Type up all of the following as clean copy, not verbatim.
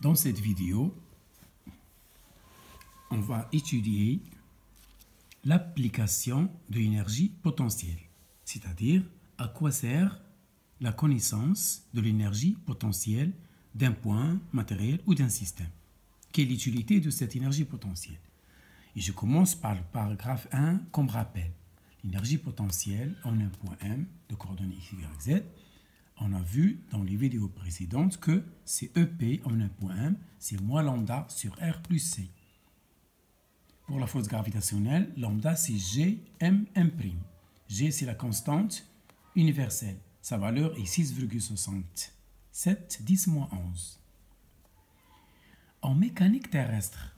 Dans cette vidéo, on va étudier l'application de l'énergie potentielle, c'est-à-dire à quoi sert la connaissance de l'énergie potentielle d'un point matériel ou d'un système. Quelle est l'utilité de cette énergie potentielle? Et je commence par le paragraphe 1 comme rappel. L'énergie potentielle en un point M de coordonnées x, y, z. On a vu dans les vidéos précédentes que c'est EP en un point M, c'est moins lambda sur R plus C. Pour la force gravitationnelle, lambda c'est G, M, M'. G c'est la constante universelle. Sa valeur est 6,67 10-11. En mécanique terrestre,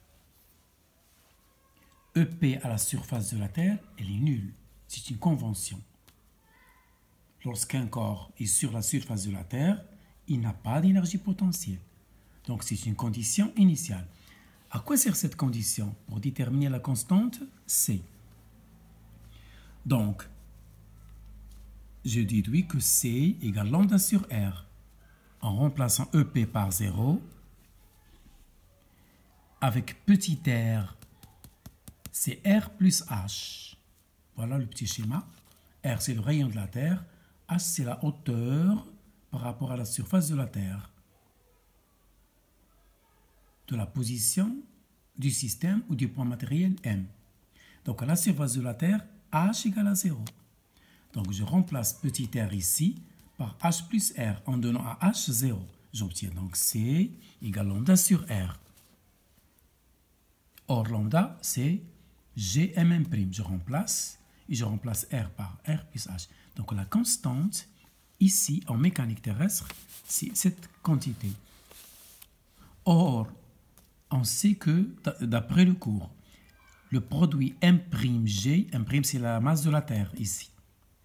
EP à la surface de la Terre, elle est nulle. C'est une convention. Lorsqu'un corps est sur la surface de la Terre, il n'a pas d'énergie potentielle. Donc c'est une condition initiale. À quoi sert cette condition? Pour déterminer la constante C. Donc, je déduis que C égale lambda sur R. En remplaçant EP par 0, avec petit r, c'est R plus H. Voilà le petit schéma. R, c'est le rayon de la Terre. H, c'est la hauteur par rapport à la surface de la Terre, de la position du système ou du point matériel M. Donc, à la surface de la Terre, H égale à 0. Donc, je remplace petit r ici par H plus R en donnant à H 0. J'obtiens donc C égale lambda sur R. Or, lambda, c'est GMM'. Je remplace R par R plus H. Donc, la constante, ici, en mécanique terrestre, c'est cette quantité. Or, on sait que, d'après le cours, le produit M'G, M' c'est la masse de la Terre, ici.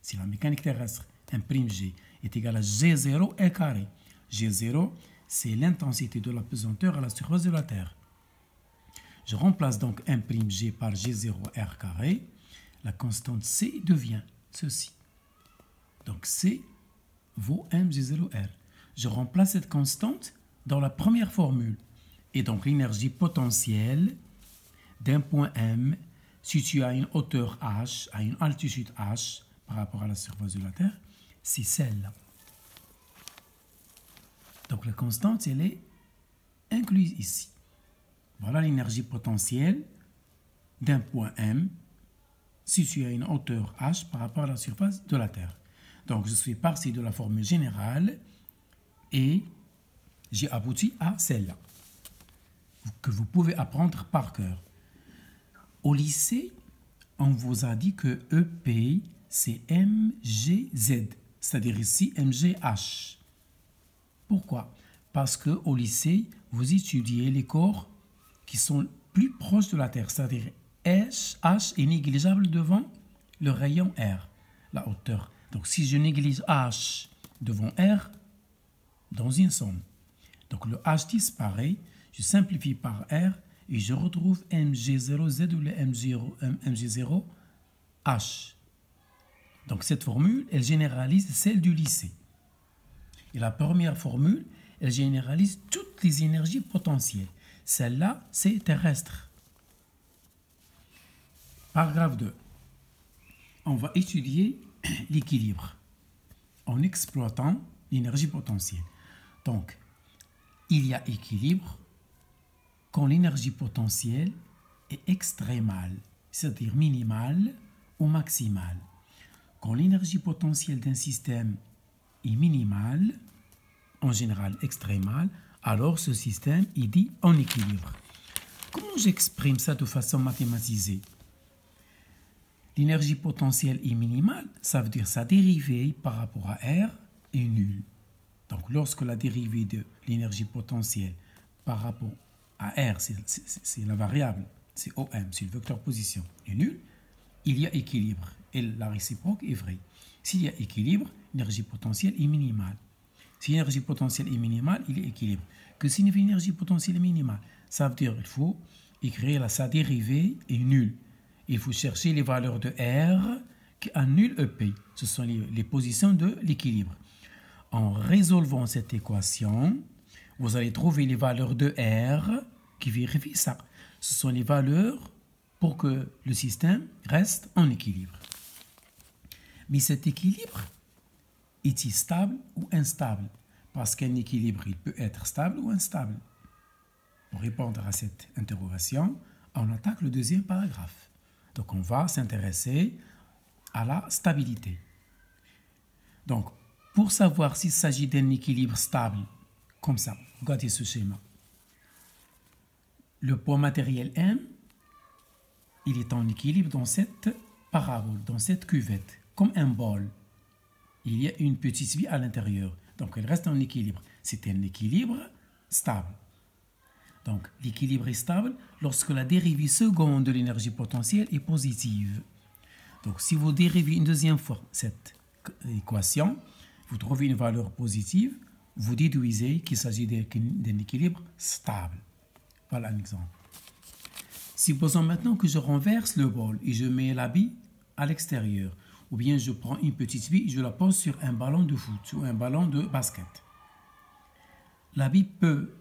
C'est la mécanique terrestre. M'G est égal à G0 R carré. G0, c'est l'intensité de la pesanteur à la surface de la Terre. Je remplace donc M'G par G0 R carré. La constante C devient ceci. Donc C vaut mg0r. Je remplace cette constante dans la première formule. Et donc l'énergie potentielle d'un point M situé à une hauteur h, à une altitude h par rapport à la surface de la Terre, c'est celle-là. Donc la constante, elle est incluse ici. Voilà l'énergie potentielle d'un point M situé à une hauteur h par rapport à la surface de la Terre. Donc, je suis parti de la formule générale et j'ai abouti à celle-là, que vous pouvez apprendre par cœur. Au lycée, on vous a dit que EP, c'est MGZ, c'est-à-dire ici MGH. Pourquoi? Parce qu'au lycée, vous étudiez les corps qui sont plus proches de la Terre, c'est-à-dire H est négligeable devant le rayon R, la hauteur. Donc, si je néglige H devant R, dans une somme, donc le H disparaît, je simplifie par R et je retrouve Mg0Z ou le Mg0H. Donc, cette formule, elle généralise celle du lycée. Et la première formule, elle généralise toutes les énergies potentielles. Celle-là, c'est terrestre. Paragraphe 2. On va étudier l'équilibre en exploitant l'énergie potentielle. Donc, il y a équilibre quand l'énergie potentielle est extrémale, c'est-à-dire minimale ou maximale. Quand l'énergie potentielle d'un système est minimale, en général extrémale, alors ce système est dit en équilibre. Comment j'exprime ça de façon mathématisée? L'énergie potentielle est minimale, ça veut dire sa dérivée par rapport à R est nulle. Donc, lorsque la dérivée de l'énergie potentielle par rapport à R, c'est la variable, c'est OM, c'est le vecteur position, est nul, il y a équilibre. Et la réciproque est vraie. S'il y a équilibre, l'énergie potentielle est minimale. Si l'énergie potentielle est minimale, il y a équilibre. Que signifie l'énergie potentielle minimale? Ça veut dire qu'il faut écrire sa dérivée est nulle. Il faut chercher les valeurs de R qui annulent EP. Ce sont les positions de l'équilibre. En résolvant cette équation, vous allez trouver les valeurs de R qui vérifient ça. Ce sont les valeurs pour que le système reste en équilibre. Mais cet équilibre est-il stable ou instable? Parce qu'un équilibre, il peut être stable ou instable. Pour répondre à cette interrogation, on attaque le deuxième paragraphe. Donc, on va s'intéresser à la stabilité. Donc, pour savoir s'il s'agit d'un équilibre stable, comme ça, regardez ce schéma. Le poids matériel M, il est en équilibre dans cette parabole, dans cette cuvette, comme un bol. Il y a une petite vie à l'intérieur, donc elle reste en équilibre. C'est un équilibre stable. Donc, l'équilibre est stable lorsque la dérivée seconde de l'énergie potentielle est positive. Donc, si vous dérivez une deuxième fois cette équation, vous trouvez une valeur positive, vous déduisez qu'il s'agit d'un équilibre stable. Voilà un exemple. Supposons maintenant que je renverse le bol et je mets la bille à l'extérieur. Ou bien je prends une petite bille et je la pose sur un ballon de foot ou un ballon de basket. La bille peut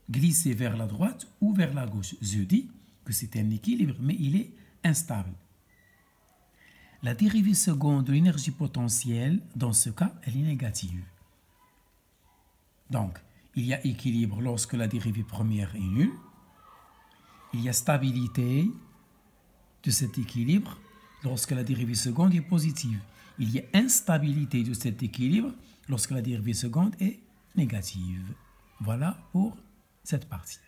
glisser vers la droite ou vers la gauche. Je dis que c'est un équilibre, mais il est instable. La dérivée seconde de l'énergie potentielle, dans ce cas, elle est négative. Donc, il y a équilibre lorsque la dérivée première est nulle. Il y a stabilité de cet équilibre lorsque la dérivée seconde est positive. Il y a instabilité de cet équilibre lorsque la dérivée seconde est négative. Voilà pour cette partie.